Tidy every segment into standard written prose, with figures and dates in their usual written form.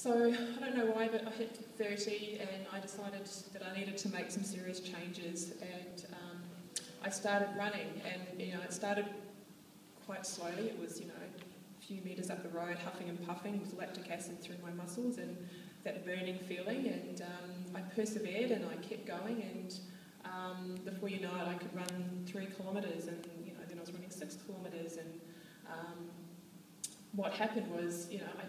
So I don't know why, but I hit 30 and I decided that I needed to make some serious changes, and I started running, and it started quite slowly. It was a few metres up the road, huffing and puffing with lactic acid through my muscles and that burning feeling, and I persevered and I kept going, and before you know it I could run 3 kilometres, and then I was running 6 kilometres, and what happened was I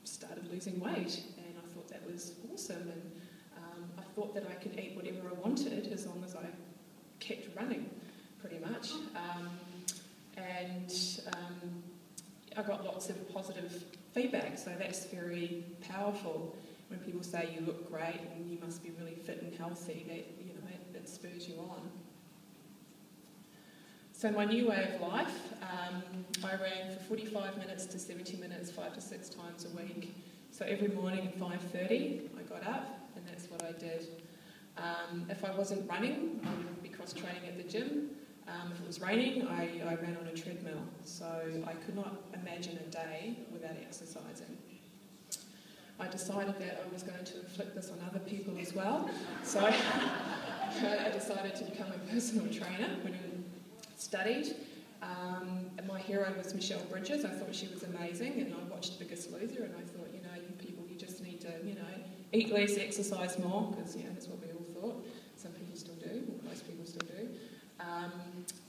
started losing weight, and I thought that was awesome, and I thought that I could eat whatever I wanted as long as I kept running, pretty much. I got lots of positive feedback, so that's very powerful. When people say you look great and you must be really fit and healthy, that spurs you on. So my new way of life, I ran for 45 minutes to 70 minutes, 5 to 6 times a week. So every morning at 5:30 I got up, and that's what I did. If I wasn't running, I would be cross-training at the gym. If it was raining, I ran on a treadmill. So I could not imagine a day without exercising. I decided that I was going to inflict this on other people as well. So I decided to become a personal trainer when I studied. And my hero was Michelle Bridges. I thought she was amazing, and I watched Biggest Loser, and I thought, you people, you just need to, eat less, exercise more, because, that's what we all thought. Some people still do, or most people still do.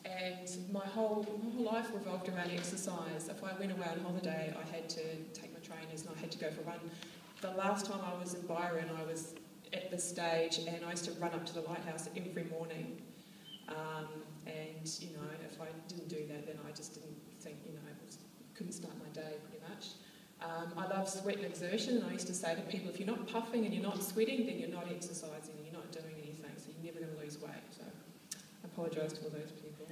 And my whole life revolved around exercise. If I went away on holiday, I had to take my trainers and I had to go for a run. The last time I was in Byron, I was at this stage, and I used to run up to the lighthouse every morning. And if I didn't do that, then I just didn't think, couldn't start my day pretty much. I love sweat and exertion, and I used to say to people, if you're not puffing and you're not sweating, then you're not exercising and you're not doing anything, so you're never going to lose weight. So I apologise to all those people.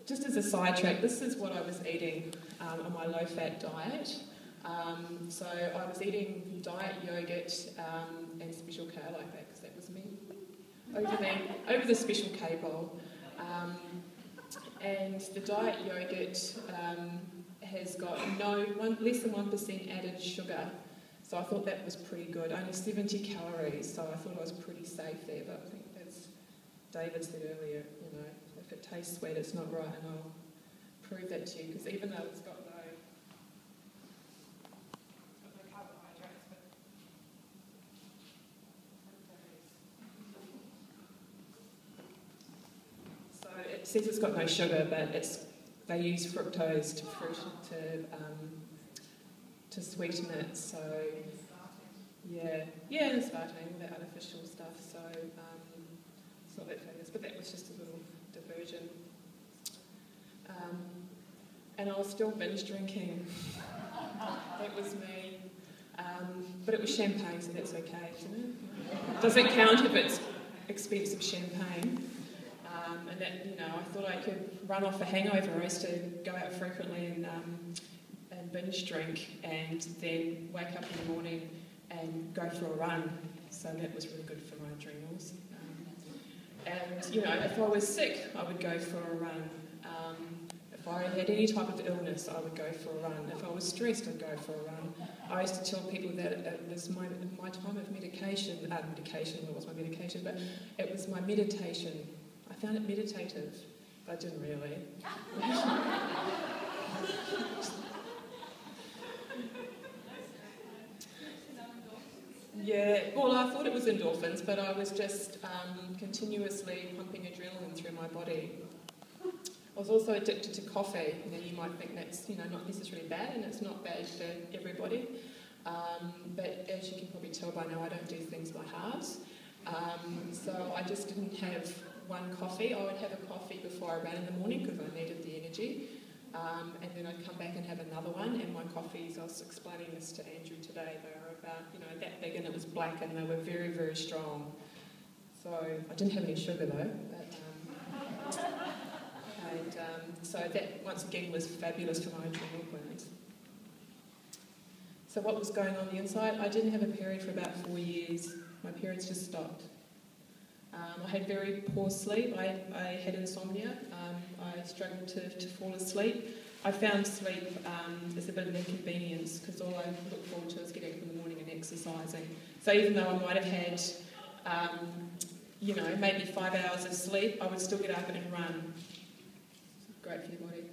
Just as a sidetrack, this is what I was eating on my low-fat diet. So I was eating diet yogurt and Special K, I like that because that was me, over the Special K bowl. And the diet yogurt has got less than 1% added sugar. So I thought that was pretty good. Only 70 calories, so I thought I was pretty safe there. But I think as David said earlier, if it tastes sweet, it's not right, and I'll prove that to you, because even though it's got no carbohydrates, but so it says it's got no sugar, but they use fructose to sweeten it. So yeah, and aspartame, all that artificial stuff. So it's not that famous, but that was just a little diversion. And I was still binge drinking. That was me. But it was champagne, so that's okay, isn't it? Doesn't count if it's expensive champagne. And that, I thought I could run off a hangover. I used to go out frequently and binge drink, and then wake up in the morning and go for a run. So that was really good for my adrenals. And if I was sick, I would go for a run. If I had any type of illness, I would go for a run. If I was stressed, I'd go for a run. I used to tell people that it was my time of medication. Medication, it was my medication, but it was my meditation. I found it meditative, but I didn't really. Yeah, well, I thought it was endorphins, but I was just continuously pumping adrenaline through my body. I was also addicted to coffee. You might think that's not necessarily bad, and it's not bad for everybody. But as you can probably tell by now, I don't do things by halves. So I just didn't have one coffee. I would have a coffee before I ran in the morning because I needed the energy. And then I'd come back and have another one, and my coffees, I was explaining this to Andrew today, they were about, that big, and it was black, and they were very, very strong. So I didn't have any sugar though, but, so that once again was fabulous for my adrenal glands. So what was going on the inside? I didn't have a period for about 4 years. My periods just stopped. I had very poor sleep. I had insomnia. I struggled to fall asleep. I found sleep is a bit of an inconvenience because all I look forward to is getting up in the morning and exercising. So even though I might have had, maybe 5 hours of sleep, I would still get up and run. Great for your body.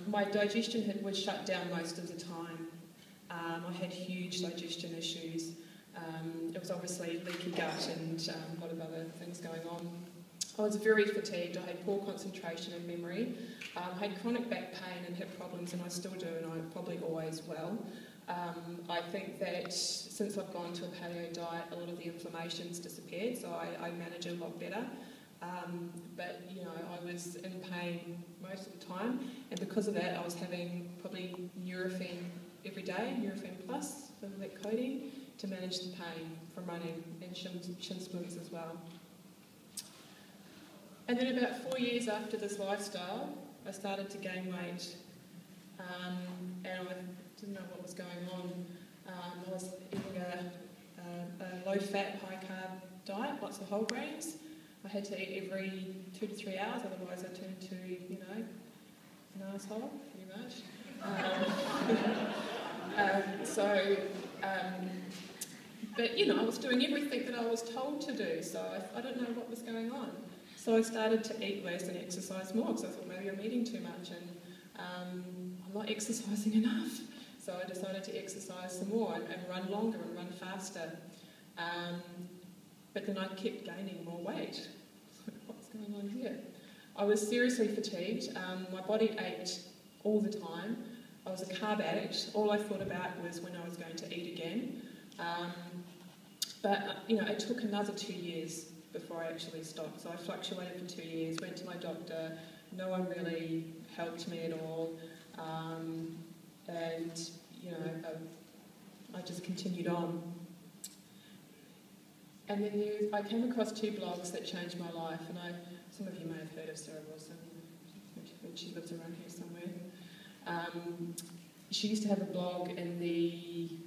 My digestion was shut down most of the time. I had huge digestion issues. It was obviously leaky gut and a lot of other things going on. I was very fatigued. I had poor concentration and memory. I had chronic back pain and hip problems, and I still do, and I probably always will. I think that since I've gone to a paleo diet, a lot of the inflammation's disappeared, so I manage it a lot better. But I was in pain most of the time, and because of that, I was having probably Nurofen every day, Nurofen Plus, for that codeine, to manage the pain from running, and shin splints as well. And then about 4 years after this lifestyle, I started to gain weight, and I didn't know what was going on. I was eating a low-fat, high-carb diet, lots of whole grains. I had to eat every 2 to 3 hours, otherwise I turned to, an asshole, pretty much. But I was doing everything that I was told to do, so I don't know what was going on. So I started to eat less and exercise more, because I thought maybe I'm eating too much and I'm not exercising enough. So I decided to exercise some more and run longer and run faster. But then I kept gaining more weight. What's going on here? I was seriously fatigued. My body ached all the time. I was a carb addict. All I thought about was when I was going to eat again. But it took another 2 years before I actually stopped. So I fluctuated for 2 years, went to my doctor. No one really helped me at all. I just continued on. And then I came across 2 blogs that changed my life, and some of you may have heard of Sarah Wilson. She lives around here somewhere. She used to have a blog in the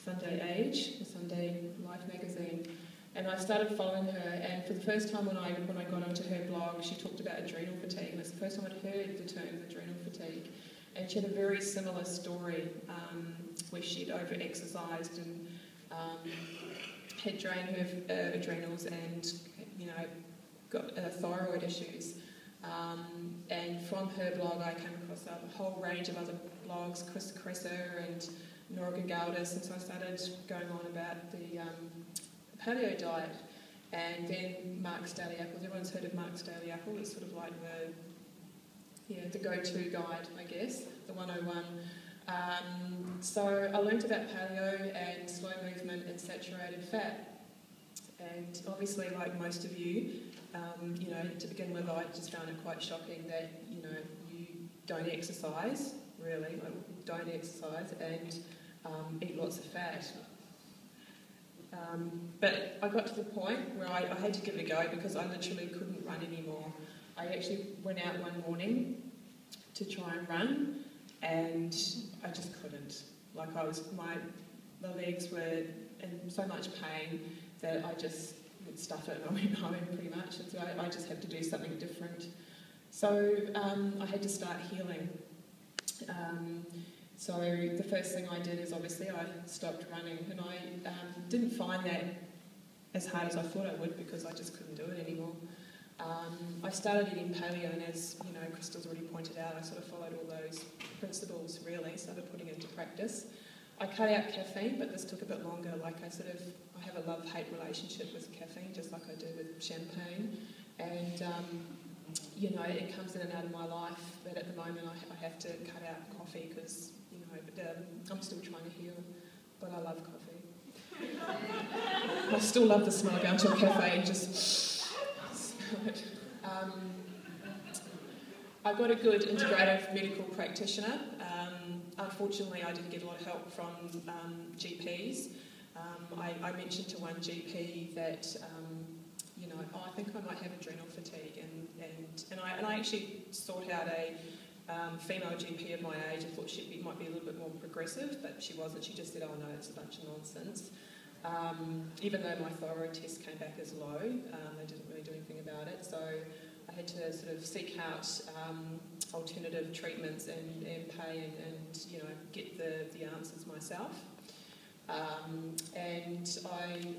Sunday Age, the Sunday Life magazine, and I started following her, and for the first time when I got onto her blog, she talked about adrenal fatigue, and it's the first time I'd heard the term adrenal fatigue. And she had a very similar story where she'd over-exercised and had drained her adrenals and, got thyroid issues. And from her blog, I came across a whole range of other blogs, Chris Kresser and Nora Gagaldis, and so I started going on about the paleo diet. And then Mark's Daily Apples. Everyone's heard of Mark's Daily Apple. It's sort of like the go-to guide, I guess, the 101. So I learned about paleo and slow movement and saturated fat. And obviously, like most of you, to begin with, I just found it quite shocking that, you don't exercise, really, don't exercise and eat lots of fat. But I got to the point where I had to give it a go because I literally couldn't run anymore. I actually went out one morning to try and run, and I just couldn't. The legs were in so much pain that I just would stuff it and I went home pretty much. And so I just had to do something different. So I had to start healing. So the first thing I did is obviously I stopped running, and I didn't find that as hard as I thought I would because I just couldn't do it anymore. I started eating paleo, and as Crystal's already pointed out, I sort of followed all those principles really, started putting it into practice. I cut out caffeine, but this took a bit longer. I have a love-hate relationship with caffeine, just like I do with champagne. And, it comes in and out of my life, but at the moment I have to cut out coffee because, I'm still trying to heal, but I love coffee. I still love the smell of going to a cafe and just smell it. I got a good integrative medical practitioner. Unfortunately, I didn't get a lot of help from GPs. I mentioned to one GP that, I think I might have adrenal fatigue, and I actually sought out a female GP of my age. I thought she might be a little bit more progressive, but she wasn't. She just said, "Oh no, it's a bunch of nonsense." Even though my thyroid test came back as low, they didn't really do anything about it. So I had to sort of seek out alternative treatments and pay and you know, get the answers myself. And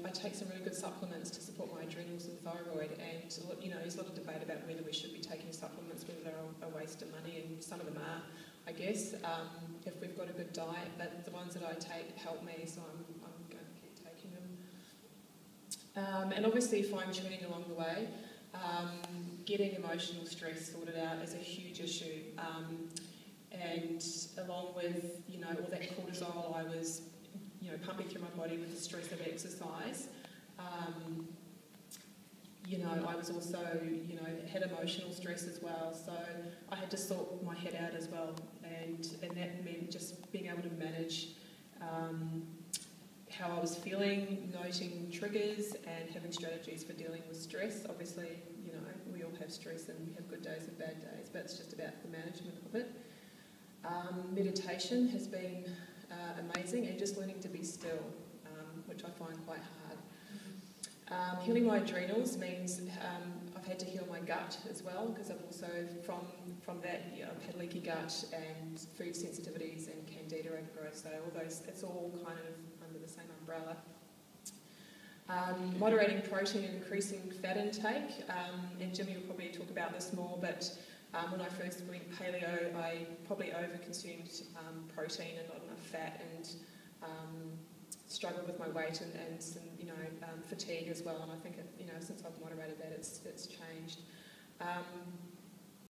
I take some really good supplements to support my adrenals and thyroid, and you know, there's a lot of debate about whether we should be taking supplements, whether they're a waste of money, and some of them are, I guess, if we've got a good diet, but the ones that I take help me, so I'm going to keep taking them. And obviously fine-tuning along the way. Getting emotional stress sorted out is a huge issue, and along with, you know, all that cortisol I was, you know, pumping through my body with the stress of exercise, you know, I was also, you know, had emotional stress as well, so I had to sort my head out as well, and that meant just being able to manage how I was feeling, noting triggers, and having strategies for dealing with stress. Obviously, you know, we all have stress and we have good days and bad days, but it's just about the management of it. Meditation has been amazing, and just learning to be still, which I find quite hard. Healing my adrenals means I've had to heal my gut as well, because I've also, from that, you know, I've had leaky gut and food sensitivities and candida overgrowth, so all those, it's all kind of under the same umbrella. Moderating protein and increasing fat intake, and Jimmy will probably talk about this more, but when I first went paleo, I probably over-consumed protein and not enough fat, and struggled with my weight and some, you know, fatigue as well. And I think, you know, since I've moderated that, it's changed.